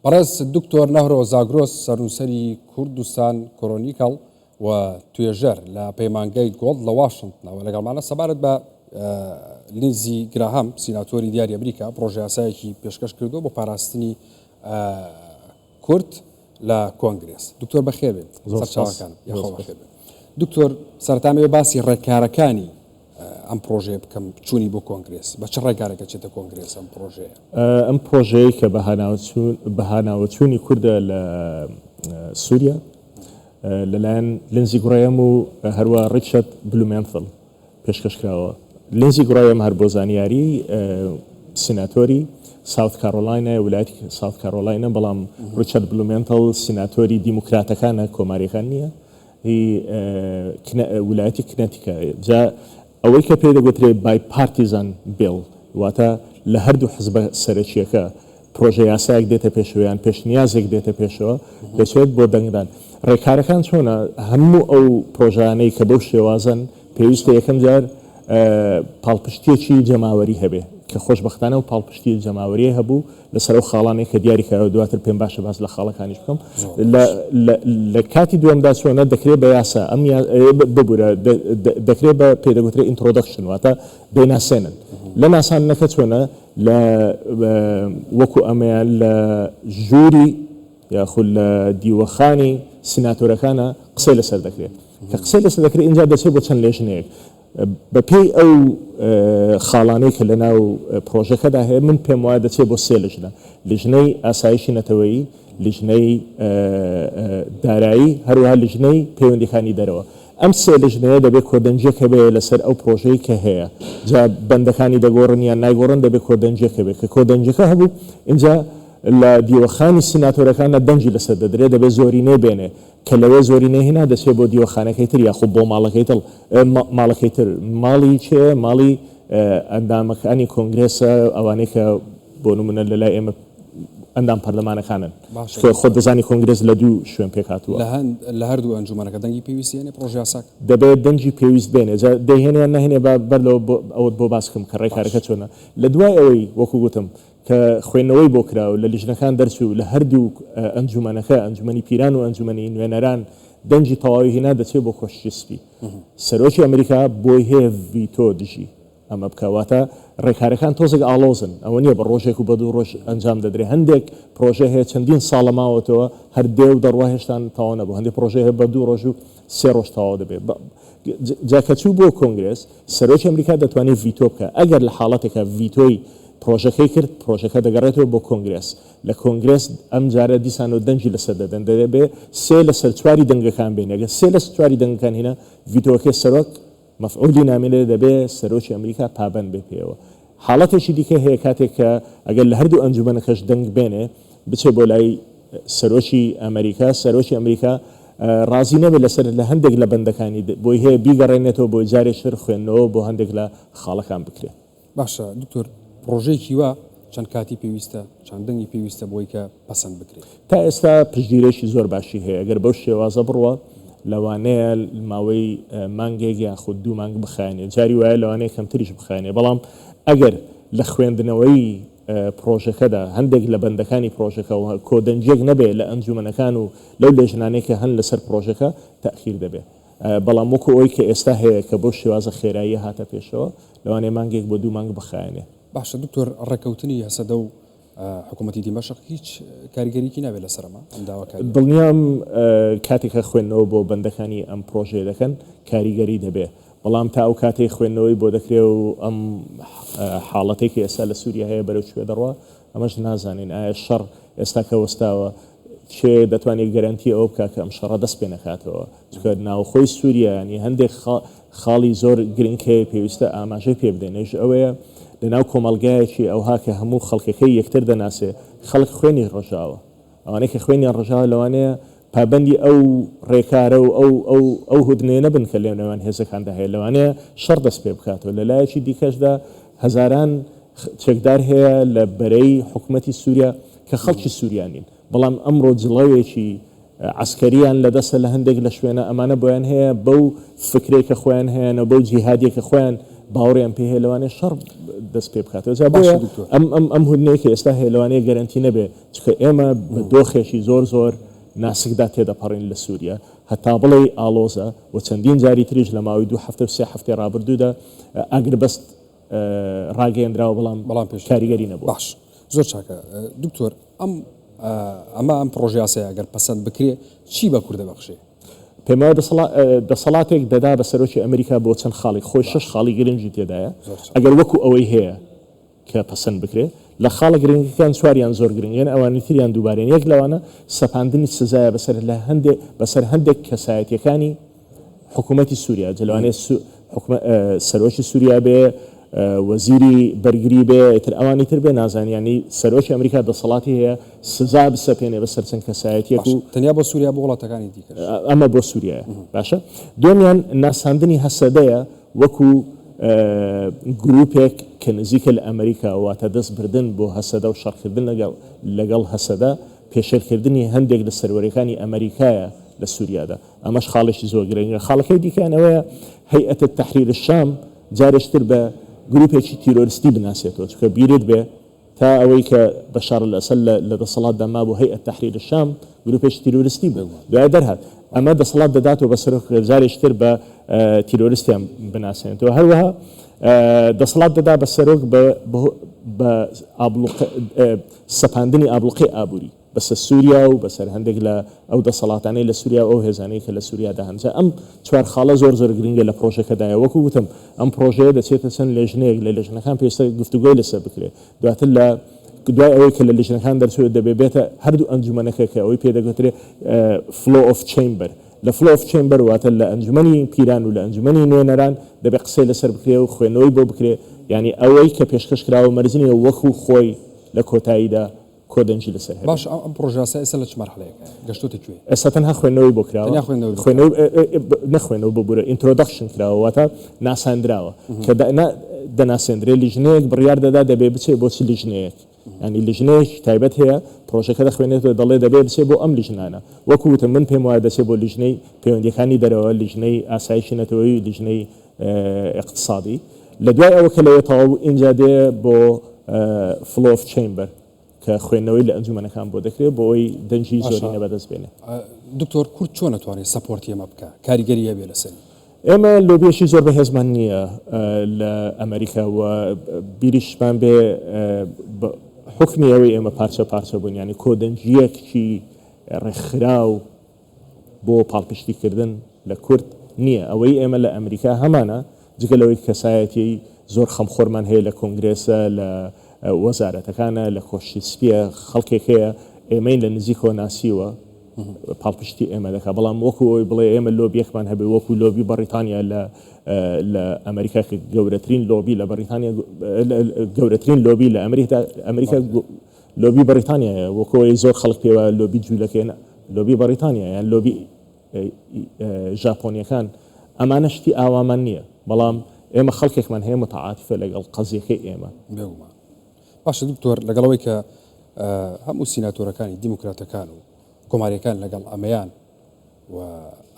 بەڕێز دکتۆر نەهرۆ زاگرۆس سەرنووسەری کوردستان کۆرۆنیکەڵ و توێژەر لە پەیمانگەی گۆڵد لە واشنگتنەوە لەگەڵمانە سەبارەت بە لینزی گراهام سیناتۆری دیاری ئەمریکا پرۆژە یاسایەکی پێشکەش کردو بۆ پاراستنی کورد لە کۆنگرێس. دکتۆر بەخێر بێت سەرچاوەکان یاخۆ بەخێر بێت. دکتۆر سەرەتامەوێ باسی ڕێکارەکانی ئەم پرۆژەیە بکەم چوونی بۆ کۆنگرێس بە چ ڕێکارێکە چێتە کۆنگرێس ئەم پرۆژەیە؟ ئەم پرۆژەیە کە بەهاناوەچوونی کووردە لە سووریا لەلایەن لینزی گڕایم و هەروە ڕیچارد بلومێنتل پێشکەشکراوە. لینزی گڕایم هەر بۆ زانیاری سیناتۆری ساوت کارۆلاینە ویلایەتی ساوت کارۆلاینە، بەڵام ریچارد بلومێنتل سیناتۆری دیموکراتەکانە کۆماریەکان نییە، ویلایەتی کنەتیکە. جا ئەوەی کە پێی دەگوترێت بای پارتیزان بیل واتە لە هەردوو حزبە سەرەکیەکە پرۆژە یاسایەک دێتە پێشەوەیان پێشنیازێک دێتە پێشەوە دەچێت بۆ دەنگدان. ڕێکارەکان چۆنە؟ هەموو ئەو پرۆژانەی کە بەو شێوازن پێویستە یەکەم جار پاڵپشتێکی جەماوەری هەبێ کە خۆشبەختانە و پاڵپشتی جەماوەریە هەبوو لەسەر ئەو خاڵانەی کە دیاریکراوە. دواتر پێم باشە باس لە خاڵەکانیش بکەم. لە کاتی دووەمدا چۆنە دەکرێت بە یاسا ئەم ببوورە دەکرێت بە پێدەگوترێت ئینترۆدەکشن واتە بێناسێنن. لە ناسانەکە چۆنە لە وەکو ئەمەیان لە ژووری یاخود لە دیوەخانی سیناتۆرەکانە قسەی لەسەر دەکرێت کە قسەی لەسەر دەکرێت اینجا دەچێت بۆ چەند لێژنەیەک بەپێی ئەو خاڵانەی کە لە ناو پرۆژەکەدا هەیە. من پێم وایە دەچێت بۆ سێ لژنە: لژنەی ئاسایشی نەتەوەیی، لژنەی دارایی، هەروەها لژنەی پەیوەندیەکانی دەرەوە. ئەم سێ لژنەیە دەبێت کۆدەنجێکە بێ لەسەر ئەو پرۆژەی کە هەیە. جا بەندەکانی دەگۆڕن یان نایگۆڕن دەبێت کۆدەنجێکە بێت کە کۆدەنجەکە هەبوو اینجا لە دیوەخانی سیناتۆرەکانە دەنجی لەسەر دەدرێت دەبێت زۆرینەی بێنێ کە لەوێ زۆرینەی هێنا دەچێت بۆ دیوەخانەکەی تر یاخود بۆ ماڵەکەی تر. ماڵی چێ؟ ماڵی ئەندامەکانی کۆنگرێسە، ئەوانەی کە بۆ نمونە لەلای ئێمە ئەندام پەرلەمانەکانن. خۆت دەزانی کۆنگرێس لە دوو شوێن پێک هاتووە. لە هەردوو ئەنجومەنەکە دەنگی پێویستیێنێ پرۆژە یاساک دەبێت دەنجی پێویست بێنێ. دەیهێنیان نەهێنێ بەرلەوە ئەوت بۆ باس بکەم کە ڕێکارەکە چۆنە. لە دوای ئەوەی وەکو گوتم کە خوێندنەوەی بۆ کراوە لە لیژنەکان دەرچوو لە هەردوو ئەنجومەنەکە ئەنجومەنی پیران و ئەنجومەنی نوێنەران دەنجی تەواوی هێنا دەچێت بۆ خۆشویستی. سەرۆکی ئەمریکا بۆی هەیە ڤیتۆ دژی ئەمە بکەواتە ڕێکارەکان تۆزێک ئاڵۆزن. ئەوە نییە بە ڕۆژێک و بە دوو ڕۆژ ئەنجام دەدرێت. هەندێک پرۆژە هەیە چەندین ساڵە ماوەتەوە هەر دێ و دەڕوا هێشتان تەواو نەبوو. هەندێک پرۆژە هەیە بە دوو ڕۆژ و سێ ڕۆژ تەواو دەبێت. جاکەچوو بۆ کۆنگرێس سەرۆکی ئەمریکا دەتوانێت ڤیتۆ بکە. ئەگەر لە حاڵەتێکە ڤیتۆی پرۆژەکەی کرد پرۆژەکە دەگەڕێتەوە بۆ کۆنگرێس. لە کۆنگرێس ئەم جارە دیسان و دەنجی لەسەر دەدەن دەبێت سێ لەسەر چواری دەنگەکان بێن. ئەگەر سێ لەسەر چواری دەنگەکان هێنا ڤیتۆکەی سەرۆک مەفعولی نامێنێ دەبێت سەرۆکی ئەمریکا پابەند بێ پێوە. حاڵەتێکی دیکە هەیە کاتێک کە ئەگەر لە هەردوو ئەنجومەنەکەش دەنگ بێنێ بچێ بۆ لای سەرۆکی ئەمریکا، سەرۆکی ئەمریکا ڕازی نەبێت لەسەر لە هەندێک لە بەندەکانی بۆی هەیە بیگەڕێنێتەوە بۆ جارێکتر خوێندنەوە بۆ هەندێک لە خاڵەکان بکرێت. باشە دکتۆر، پرۆژەیەکی وە چەند کاتی پێویستە، چەند دەنگی پێویستە بۆی کە پەسەند بکرێت؟ تا ئێستا پشتگیرێکی زۆر باشی هەیە. ئەگەر بەو شێوازە بڕوە لەوانەیە ماوەی مانگێک یان خود دوو مانگ بخایێنێ. جاری وایە لەوانەیە کەمتریش بخایێنێ. بەڵام ئەگەر لە خوێندنەوەی پرۆژەکەدا هەندێک لە بەندەکانی پرۆژەکەەوە کۆدەنجێک نەبێت لە ئەنجومەنەکان و لەو لێژنانێکە هەن لەسەر پرۆژەکە تەخیر دەبێت. بەڵام وەکو ئەوی کە ئێستا هەیە کە بۆ شێوازە خێرایی هاتە پێشەوە لەوانەیە مانگێک بۆ دوو مانگ بخایێنێ. باشە دکتۆر، ڕێکەوتنی هەسەدە و حکوومەتی دیمەشق هیچ کاریگەریکی نابێت لەسەرمە ئەم داواکاری؟ دڵنیام کاتێکە خوێندنەوە بۆ بەندەکانی ئەم پرۆژەیە دەکەن کاریگەری دەبێت. بەڵام تا ئەو کاتێک خوێندنەوەی بۆ دەکرێت و ئەم حاڵەتێکی ئێستا لە سووریا هەیە بەرەو کوێ دەڕوا ئەمەش نازانین ئایا شەڕ ئێستا کە وەستاوە چێ دەتوانێت گەرانتی ئەوە بکات کە ئەم شەڕە دەست پێ نەکاتەوە. چکە ناوخۆی سووریا ینی هەندێک خاڵی زۆر گرنگکەیە پێویستە ئاماژەی پێ بدەنێژ ئەوەیە لەناو کۆمەڵگایەکی ئەوها کە هەموو خەڵکەکەی یەکتر دەناسێ خەڵک خوێنی ڕۆژاوە. ئەوانەیە کە خوێنیان ڕۆژاوە لەوانەیە پابەندی ئەو ڕێکارە و ئەو هودنێ نەبن کە لێ نێوان هێزەکاندا هەیە. لەوانەیە شەڕ دەست پێ بکاتەوە. لە لایەکی دیکەشدا هەزاران چەکدار هەیە لە بەرەی حکوومەتی سووریا کە خەڵکی سووریانین. بەڵام ئەمڕۆ جڵەوێکی عسکەریان لەدەستە لە هەندێک لە شوێنە ئەمانە بۆیان هەیە بەو فکرێکە خۆیان هەیەە بەو جیهادێکە خۆیان باوەڕیان پێ هەیە لەوانەیە شەڕ دەست پێ بکاتەوە جا باشە بۆیە دکتۆر. ئەم هودنەیە کە ئێستا هەیە لەوانەیە گەرنتی نەبێ چکە ئێمە بە دۆخێکی زۆر ناسکدا تێدەپەڕین لە سووریا هەتا بڵێ ئالۆزە و چەندین جاری تریش لە ماوەی 2 هەفتە و 3 هەفتەی ڕابردوودا ئەگربەست ڕاگەیەندراوە بەڵام کاریگەری نەبوو. باش زۆر چاکە دکتۆر ئەم پرۆژه یاسایە ئەگەر پەسەند بکرێ چی بە کوردە بەخشێ؟ پێم وایە دەسەڵاتێک دەدا بە سەرۆکی ئەمریکا بۆ چەند خاڵی خۆی 6 خاڵی گرنگی تێدایە ئەگەر وەکو ئەوەی هەیە کە پەسەند بکرێ لە خاڵە گرنگەکان چواریان زۆر گرنگیان ئەوانی تریان دووبارێن یەک لەوانە سەپاندنی سزایە بەسەر هەندێک کەسایەتیەکانی حکوومەتی سووریا جلوانێ سەرۆکی سووریا بێ وەزیری بەرگری بێ تر ئەوانی تر بێ نازانیانی سەرۆکی ئەمریکا دەسەڵاتی هەیە سزا بسەپێنێ بەسەر چەند کەسایەتیەک و تەنیا بۆ سووریا بۆ وڵاتەکانی دیکە ئەمە بۆ سووریایە باشە دومیان ناساندنی هەسەدەیە وەکو گروپێک کە نزیکە لە ئەمریکا واتە دەست بردن بۆ هەسەدە و شەڕکردن لەگەڵ هەسەدە پێشێرکردنی هەندێک لە سەروەریەکانی ئەمریکایە لە سووریادا ئەمەش خاڵێکی زۆر گرنگە خاڵەکەی دیکەیانەوەیە هەیئەتە تەحریر الشام جارشتر بە گروپێکی تیرۆریستی بناسێتەوە چکە بیرت بێ تا ئەوەی کە بەشار الئەسەد لە دەسەڵاتدا مابوو هەیئەت تەحریر الشام گروپێکی تیرۆریستی بوو دوای دەرهات ئەمە دەسەڵات دەداتەوە بە سەرۆک جارێکتر بە تیرۆریستیان بناسێنێتەوە هەروەها دەسەڵات دەدا بە سەرۆک بە سەپاندنی ئابڵوقی ئابووری بەسەر سووریا و بەسەر هەندێک لە ئەو دەسەڵاتانەی لە سووریا ئەو هێزانەی کە لە سووریادا هەنجە ئەم چوار خاڵە زۆر گرنگە لە پرۆژەکەدایە وەکو وتم ئەم پرۆژەیە دەچێتە چەند لێژنەیەک لە لێژنەکان پێویستە گفتوگۆی لەسەر بکرێ دواتر لە دوای ئەوەی کە لە لێژنەکان دەرچێت دەبێتە هەردوو ئەنجومەنەکە کە ئەوەی پێدەگوترێ فلۆ ئۆف چێمبەر لە فلۆ ئۆف چێمبەر واتە لە ئەنجومەنی پیران و لە ئەنجومەنی نوێنەران دەبێ قسەی لەسەر بکرێ و خوێنەوەی بۆ بکرێ یعنی ئەوەی کە پێشکەش کراوە مەرزنی وەکو خۆی لە کۆتاییدا کۆدەنجی لەسەر باش ئەم پرۆژه یاسای ئێستا لە چ مەرحەلەیەکە گەشتوتە کوێ ئێستا تەنها خوێندنەوەی بۆ کراوە نەخوێنەوە بۆ بورە ئینترۆدەکشن کراوە واتە ناساندراوە کە دەناسێنرێ لیژنەیەک بڕیار دەدا دەبێ بچێ بۆچی لیژنەیەک ینی لیژنەیەک تایبەت هەیە پرۆژەکە دەخوێنێتەوە دەڵێ دەبێ بچێ بۆ ئەم لیژنانە وەکو وتم من پێم وایە دەچێ بۆ لیژنەی پەیوەندیەکانی دەرەوە لیژنەی ئاسایشی نەتەوەی لیژنەی اقتصادی لە دوای ئەوە کە لەوێ تەواو ئینجا دێ بۆ فلۆ ئۆف چێمبەر کە خوێندنەوەی لە ئەنجومەنەکان بۆ دەکرێت بۆ ئەوی دەنجی زۆری نەبەدەست بێنێ دکتۆر کورد چۆن ناتوانێت سەپۆرتی ئەمە بکە کاریگەریە بێ لەسەر ئێمە لۆبیەشی زۆر بەهێزمان نییە لە ئەمریکا و بیریشمان بێ حکمی ئەوەی ئێمە پارچە بوون ینی کۆدەنجیەکی ڕێکخراو بۆ پاڵپشتیکردن لە کورد نییە ئەوەی ئێمە لە ئەمریکا هەمانە جگەلەوەی کەسایەتی زۆر خەمخۆرمان هەیە لە کۆنگرێسە لە وەزارەتەکانە لە کۆشی سپیە خەڵکێک هەیە ئێمەین لە نزیکەوە ناسیوە پاڵپشتی ئێمە دەکات بەڵام وەکو ئەوی بڵێ ئێمە لۆبیەکمان هەبێ وەکو لۆبی بەریتانیا لە ئەمریکا گەورەترین لۆبی لە بەریتانیا گەورەترین لۆبی لە ئەمریکا لۆبی بەریتانیایە وەکۆی زۆر خەڵک پێوە لۆبی جوولەکەێنە لۆبی بەریتانیا یان لۆبی ژاپۆنیەکان ئەمانە شتی ئاوامان نییە بەڵام ئێمە خەڵکێکمان هەیە متعاتفە لەگەڵ قەزیەکەی ئێمە بێگومان باشە دکتۆر لەگەڵەوەی کە هەموو سیناتۆرەکانی دیموکراتەکان و کۆماریەکان لەگەڵ ئەمەیان و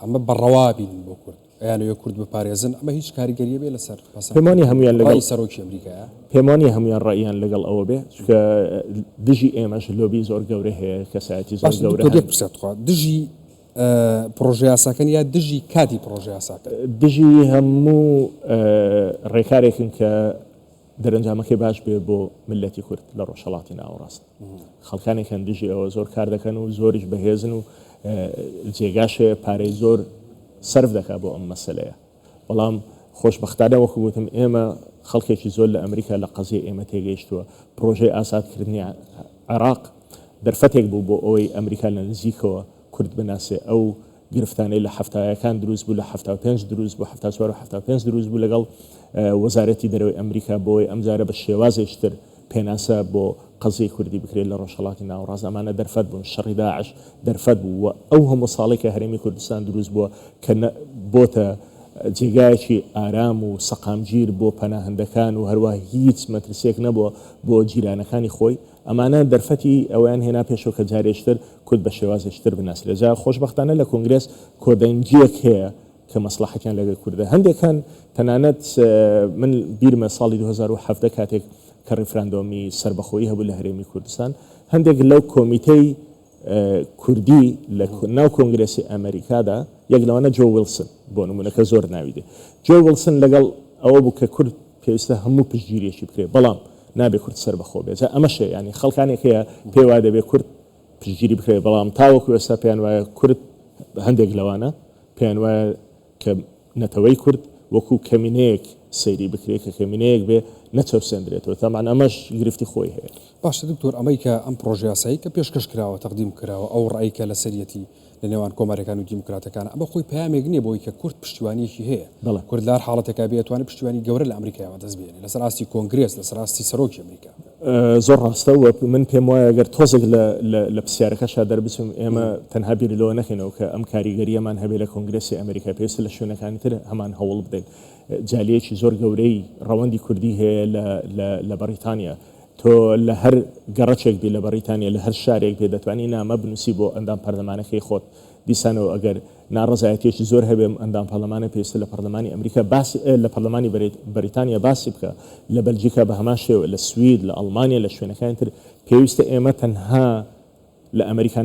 ئەمە بەڕەوابین بۆ کورد ئەیانەوە کورد بپارێزن ئەمە هیچ کاریگەریە بێ لەسەر پەیمانی هەمویان لەگەڵ سەرۆکی ئەمریکایە پەیمانی هەمویان ڕاییان لەگەڵ ئەوە بێ چکە دژی ئێمەش لۆبی زۆر گەورە هەیە کەسایەتی زۆر گەورە دژی پرۆژه یاساکەن یا دژی کاتی پرۆژه یاساکە دژی هەموو ڕێکارێکن کە دەرەنجامەکەی باش بێ بۆ ملەتی کورد لە ڕۆژهەڵاتی ناوەڕاست خەڵکانێکیان دژی ئەوە زۆر کار دەکەن و زۆریش بەهێزن و جێگاشێ پارەی زۆر سەرف دەکات بۆ ئەم مەسەلەیە بەڵام خۆشبەختانە وەکو گوتم ئێمە خەڵکێکی زۆر لە ئەمریکا لە قەزیە ئێمە تێگەیشتووە پرۆژەی ئازادکردنی عێراق دەرفەتێک بوو بۆ ئەوەی ئەمریکا لە نزیکەوە کورد بناسێ ئەو گرفتانەی لە هەفتایەکان دروست بوو لە 75 دروست بوو 74 و 75 دروست بوو لەگەڵ وەزارەتی دەرەوەی ئەمریکا بۆی ئەمجارە بە شێوازێشتر پێناسە بۆ قەزەی کوردی بکرێت لە ڕۆژهەڵاتی ناوەڕاست ئەمانە دەرفەت بوون شەڕی داعش دەرفەت بوو و ئەو هەموو ساڵێک کە هەرێمی کوردستان دروست بووە کە بۆتە جێگایەکی ئارام و سەقامگیر بۆ پەناهەندەکان و هەروە هیچ مەترسێک نەبووە بۆ جیرانەکانی خۆی ئەمانە دەرفەتی ئەویان هێنا پێشەوە کە جارێشتر کورد بە شێوازێشتر بناسرێت جا خۆشبەختانە لە کۆنگرێس کۆدەنجیەک هەیە کە مەسلحەتیان لەگەڵ کوردە هەندێکان تەنانەت من بیرمە ساڵی 2007 کاتێک کە ڕیفراندۆمی سربەخۆیی هەبوو لە هەرێمی کوردستان هەندێک لەو کۆمیتەی کوردی لە ناو کۆنگرێسی ئەمریکادا یەک لەوانە جۆ ویلسن بۆ نمونەکە زۆر ناوی دێ جۆ ویلسن لەگەڵ ئەوە بوو کە کورد پێویستە هەموو پشتگیریەکی بکرێت بەڵام نابێ کورد سربەخۆ بێت ئەمەشە ینی خەڵکانێک هەیە پێی وا دەبێت کورد پشتگیری بکرێت بەڵام تاوەکو ئێستا پێیان وایە کورد هەندێک لەوانە پێیان وایە کە نەتەوەی کورد وەکو کەمینەیەک سەیری بکرێت کە کەمینەیەک بێ نەچەوسێندرێتەوە تامان ئەمەش گرفتی خۆی هەیە باشە دکتۆر ئەمەی کە ئەم پرۆژه یاسایی کە پێشکەش کراوە تەقدیم کراوە ئەو ڕایکە لە سەرەتی لە نێوان کۆمارەکان و دیموکراتەکان ئەمە خۆی پامێک نییە بۆی کە کورد پشتیوانیەکی هەیە کورد لار حاڵەتەکە بێتوانێت پشتیوانی گەورە لە ئەمریکایەوە دەست بێنێ لەسەر ئاستی کۆنگرێس لەسەر ئاستی سەرۆکی ئەمریکا زۆر ڕاستەوە من پێم وایە ئەگەر تۆزێک لە پرسیارەکەشا دەربچم ئێمە تەنها بیر لەوە نەخێنەوە کە ئەم کاریگەریەمان هەبێت لە کۆنگرێسی ئەمریکا پێویستە لە شوێنەکانی تر هەمان هەوڵ بدەین جالیەکی زۆر گەورەی ڕەوەندی کوردی هەیە لە بەریتانیا تۆ لە هەر گەڕەچێک بی لە بەریتانیا لە هەر شارێک بێ دەتوانانی نامە بنووسی بۆ ئەندام پەرلەمانەکەی خۆت دیسانەوە ئەگەر ناڕزایەتێکی زۆر هەبێ ئەندام پەرلەمانە پێویستە لە پەرلەمانی ئەمریکا لە پەرلەمانی بەریتانیا باسی بکە لە بەلجیکا بە هەمان شێوە لە سوید لە ئەڵمانیا لە شوێنەکانی تر پێویستە ئێمە تەنها لە ئەمریکا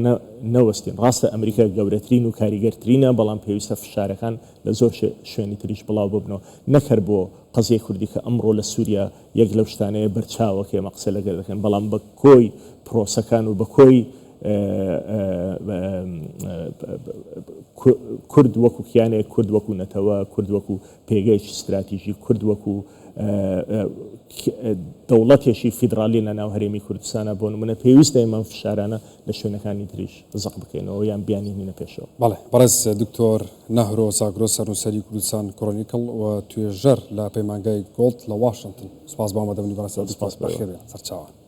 نەوەستین ڕاستە ئەمریکا گەورەترین و کاریگەرترینە بەڵام پێویستە فشارەکان لە زۆر شوێنی تریش بڵاو ببنەوە نەکرد بۆ قەزیە کوردی کە ئەمڕۆ لە سووریا یەک لەو شتانەیە بەرچاوەکە ئێمە قسە لەگەر دەکەن بەڵام بە کۆی پرۆسەکان و بە کۆی کورد وەکو کیانێک کورد وەکو نەتەوە کورد وەکو پێگەیەکی استراتیژی کورد وەکو دەوڵەتێکی فیدرالی لە ناو هەرێمی کوردستانە بۆ نمونە پێویستە ئێمە فشارانە لە شوێنەکانی تریش زەق بکەینەوە یان بیانی هینە پێشەوە بەڵێ بەڕێز دکتۆر نەهرۆ زاگرۆ سەرنووسەری کوردستان کڕۆنیکڵ و توێژەر لە پەیمانگای گۆڵد لە واشنگتن سپاس بۆ ئامادەبوونی بەڕێز سپاس بەخێر سەرچاوە